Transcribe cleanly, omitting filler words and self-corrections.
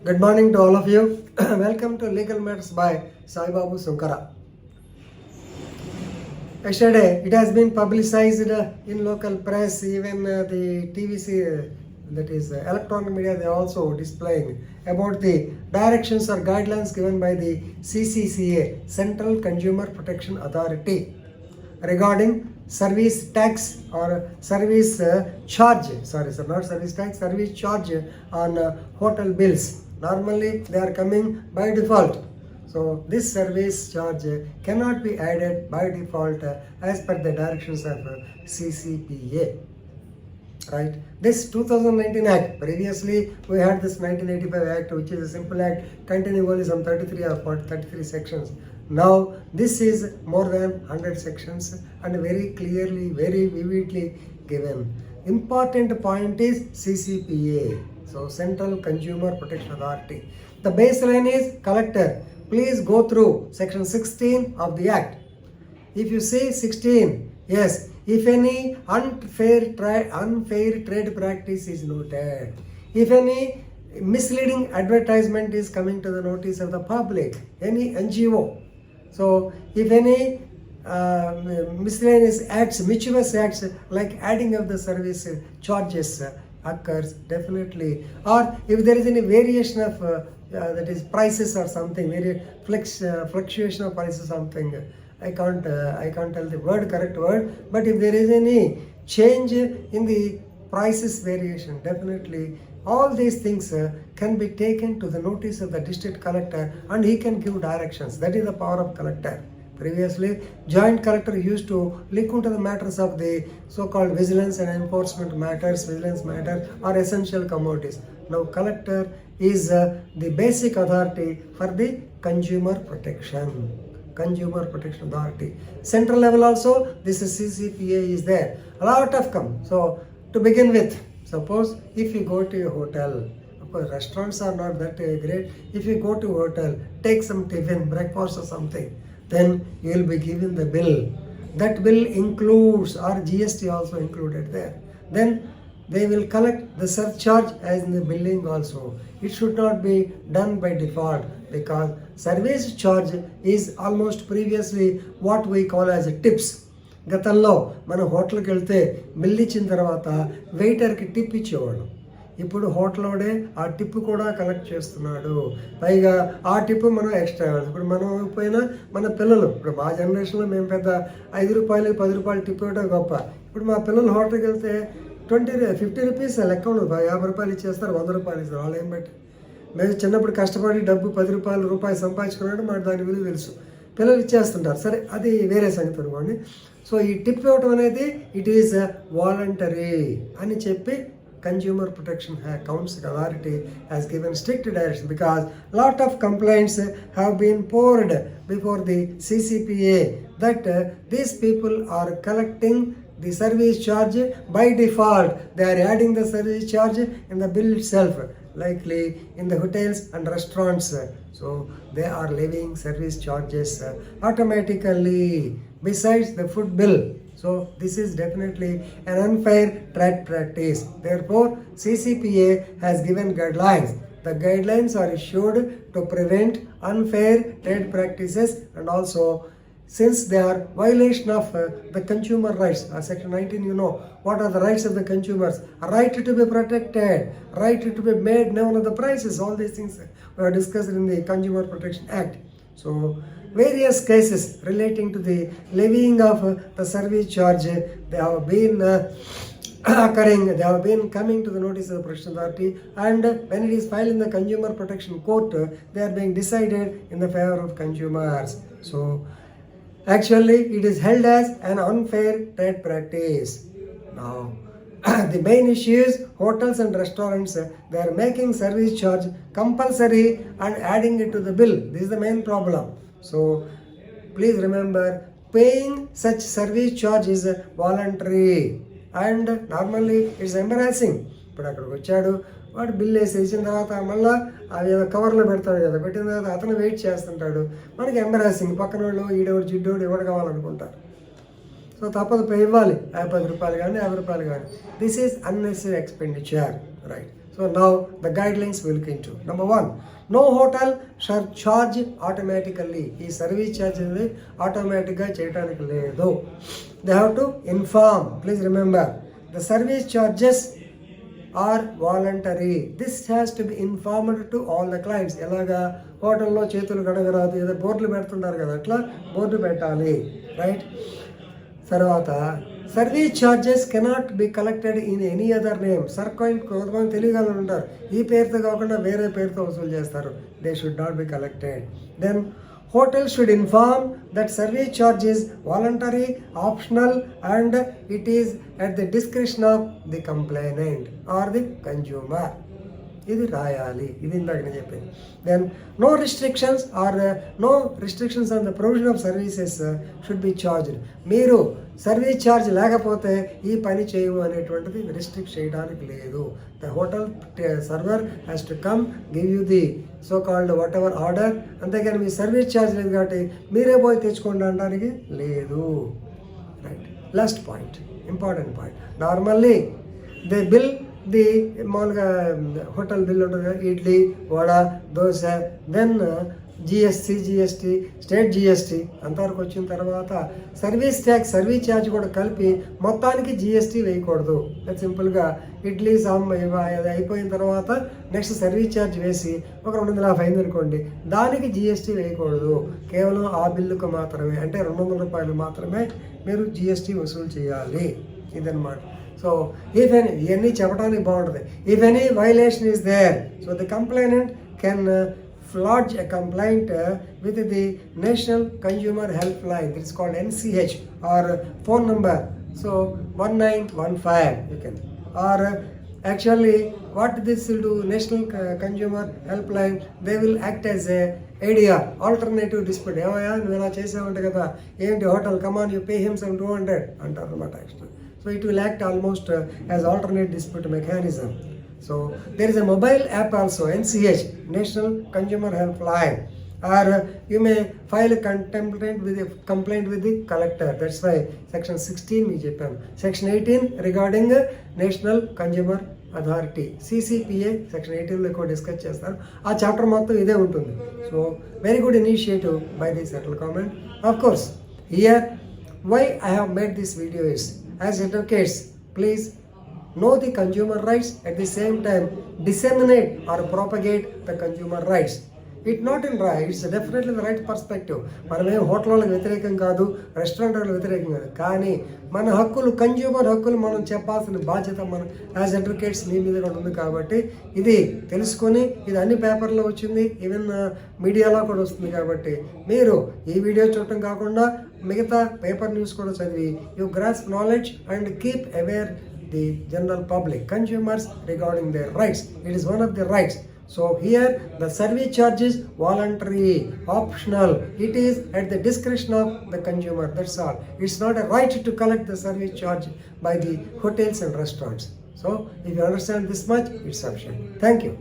Good morning to all of you. Welcome to Legal Matters by Sai Babu Sunkara. Yesterday, it has been publicized in local press, even the TVC, that is electronic media, they are also displaying about the directions or guidelines given by the CCCA, Central Consumer Protection Authority, regarding service tax or service charge, not service tax, service charge on hotel bills. Normally they are coming by default. So this service charge cannot be added by default as per the directions of CCPA. Right? This 2019 Act, previously we had this 1985 Act, which is a simple act containing only some 33 or 33 sections. Now this is more than 100 sections and very clearly, very vividly given. Important point is CCPA, so Central Consumer Protection Authority. The baseline is collector. Please go through section 16 of the Act. If you see 16, yes, if any unfair trade practice is noted, if any misleading advertisement is coming to the notice of the public, any NGO, so if any miscellaneous acts, mischievous acts like adding of the service charges occurs, definitely, or if there is any variation of that is prices or something, very fluctuation of prices, something, I can't tell the correct word, but if there is any change in the prices variation, definitely all these things can be taken to the notice of the district collector and he can give directions. That is the power of collector. Previously, joint collector used to look into the matters of the so-called vigilance and enforcement matters, vigilance matters or essential commodities. Now collector is the basic authority for the consumer protection. Consumer Protection Authority. Central level also, this is CCPA is there. A lot of come. So to begin with, suppose if you go to a hotel, of course restaurants are not that great. If you go to a hotel, take some tiffin, breakfast or something, then you will be given the bill. That bill includes, or GST also included there. Then they will collect the surcharge as in the billing also. It should not be done by default because service charge is almost previously what we call as tips. గతంలో మనం హోటల్కి వెళ్తే bill ఇచ్చిన తర్వాత వెయిటర్కి tip ఇచ్చేవాడు. ఇప్పుడు హోటల్లోనే ఆ tip కూడా కలెక్ట్ చేస్తున్నాడు. పైగా ఆ టిప్ మనం ఎక్స్ట్రా ఇవ్వాలి. ఇప్పుడు మనం పోయినా మన పిల్లలు, ఇప్పుడు మా జనరేషన్లో మేము పెద్ద 5 రూపాయలు 10 రూపాయలు టిప్ ఇవ్వడం గొప్ప. ఇప్పుడు మా పిల్లలు హోటల్కి వెళ్తే 50 రూపీస్ లెక్క ఉండదు, 50 రూపాయలు ఇచ్చేస్తారు, 100 రూపాయలు ఇస్తారు. వాళ్ళు ఏం బట్టి మేము చిన్నప్పుడు కష్టపడి డబ్బు 10 రూపాయలు సంపాదించుకున్నాడు, మాకు దాని విలువ తెలుసు. పిల్లలు ఇచ్చేస్తుంటారు, సరే అది వేరే సంగతి అనుకోండి. సో ఈ టిప్ ఇవ్వటం అనేది ఇట్ ఈస్ వాలంటరీ అని చెప్పి Consumer Protection Council Authority has given strict direction because lot of complaints have been poured before the CCPA that these people are collecting the service charge by default. They are adding the service charge in the bill itself, likely in the hotels and restaurants. So they are levying service charges automatically besides the food bill. So this is definitely an unfair trade practice. Therefore, CCPA has given guidelines. The guidelines are issued to prevent unfair trade practices and also since they are violation of the consumer rights. Section 19, you know, what are the rights of the consumers? A right to be protected, right to be made known of the prices. All these things were discussed in the Consumer Protection Act. So various cases relating to the levying of the service charge, they have been occurring, they have been coming to the notice of the Protection Authority, and when it is filed in the Consumer Protection Court, they are being decided in the favor of consumers. So actually it is held as an unfair trade practice. Now the main issue is hotels and restaurants, they are making service charge compulsory and adding it to the bill. This is the main problem. So please remember, paying such service charge is voluntary and normally it's embarrassing. ఇప్పుడు అక్కడికి వచ్చాడు, వాడు bill వేసి ఇచ్చిన తర్వాత మళ్ళీ అది ఏదో కవర్లో పెడతాడు కదా, పెట్టిన తర్వాత అతను వెయిట్ చేస్తుంటాడు. మనకి ఎంబరాసింగ్, పక్కన వాళ్ళు ఈడోడు జిడ్డోడు ఎవడు కావాలనుకుంటారు. సో తప్పదు, ఇవ్వాలి 10 రూపాయలు కానీ 50 రూపాయలు కానీ. This is unnecessary expenditure, right? So now the guidelines we look into. Number 1, no hotel shall charge automatically. ఈ సర్వీస్ ఛార్జ్ అనేది ఆటోమేటిక్గా చేయడానికి లేదు. They have to inform. Please remember, the service charges are voluntary. This has to be informed to all the clients. ఎలాగా హోటల్లో చేతులు కడగరాదు, ఏదో బోర్డులు పెడుతుంటారు కదా, అట్లా బోర్డు పెట్టాలి, రైట్. తర్వాత service charges cannot be collected in any other name. కొంతమంది తెలియగలను ఉంటారు, ఈ పేరుతో కాకుండా వేరే పేరుతో వసూలు చేస్తారు. They should not be collected. Then hotel should inform that service charge is voluntary, optional, and it is at the discretion of the complainant or the consumer. ఇది రాయాలి, ఇది ఇందాక నేను చెప్పింది. Then no restrictions on the provision of services should be charged. మీరు service charge లేకపోతే ఈ పని చేయవు అనేటువంటిది రిస్ట్రిక్ట్ చేయడానికి లేదు. The hotel server has to come give you the so called whatever order. అంతేగాని మీ సర్వీస్ ఛార్జ్ లేదు కాబట్టి మీరే పోయి తెచ్చుకోండి అనడానికి లేదు, right. Last point, important point. Normally they bill the మామూలుగా హోటల్ బిల్ ఉంటుంది కదా, idli, vada, dosa, then GST, state GST అంతవరకు వచ్చిన తర్వాత సర్వీస్ ట్యాక్స్, సర్వీస్ ఛార్జ్ కూడా కలిపి మొత్తానికి జిఎస్టీ వేయకూడదు. సింపుల్గా ఇడ్లీ అది అయిపోయిన తర్వాత నెక్స్ట్ సర్వీస్ ఛార్జ్ వేసి ఒక 250 అయింది అనుకోండి, దానికి జిఎస్టీ వేయకూడదు. కేవలం ఆ బిల్లుకు మాత్రమే, అంటే 200 రూపాయలు మాత్రమే మీరు జిఎస్టీ వసూలు చేయాలి. ఇదన్నమాట. సో ఇవన్నీ చెప్పడానికి బాగుంటుంది. If any violation is there, so the complainant can lodge a complaint with the National Consumer Helpline. It is called NCH, or phone number. So 1915 you can. Or actually what this will do, National Consumer Helpline, they will act as a ADR, alternative dispute. ఏమయ్యా నువ్వు ఇలా చేసావంటే కదా, ఏంటి hotel, come on you pay him some 200 అంటారు అన్నమాట actual. So it will act almost as alternate dispute mechanism. So there is a mobile app also, NCH, National Consumer Helpline. Or you may file a complaint with the collector. That's why section 16 we చెప్పాను. Section 18 regarding National Consumer Authority, CCPA, section 18 లో ఎక్కువ discuss చేస్తారు. ఆ chapter మొత్తం ఇదే ఉంటుంది. So very good initiative by the central government. Of course, here why I have made this video is, as advocates, please know the consumer rights, at the same time disseminate or propagate the consumer rights. It not in rights, definitely the right perspective. మనమే హోటళ్ళకి వ్యతిరేకం కాదు, రెస్టారెంట్లకు వ్యతిరేకం కాదు, కానీ మన హక్కులు, consumer హక్కులు మనం చెప్పాల్సిన బాధ్యత మనం యాజ్ అడ్వకేట్స్ మీ మీద కూడా ఉంది. కాబట్టి ఇది తెలుసుకొని, ఇది అన్ని పేపర్లో వచ్చింది, ఈవెన్ మీడియాలో కూడా వస్తుంది. కాబట్టి మీరు ఈ వీడియో చూడటం కాకుండా మిగతా పేపర్ న్యూస్ కూడా చదివి you grasp knowledge and keep aware the general public, consumers, regarding their rights. It is one of the rights. So here the service charge is voluntary, optional. It is at the discretion of the consumer. That's all. It's not a right to collect the service charge by the hotels and restaurants. So if you understand this much, it's sufficient. Thank you.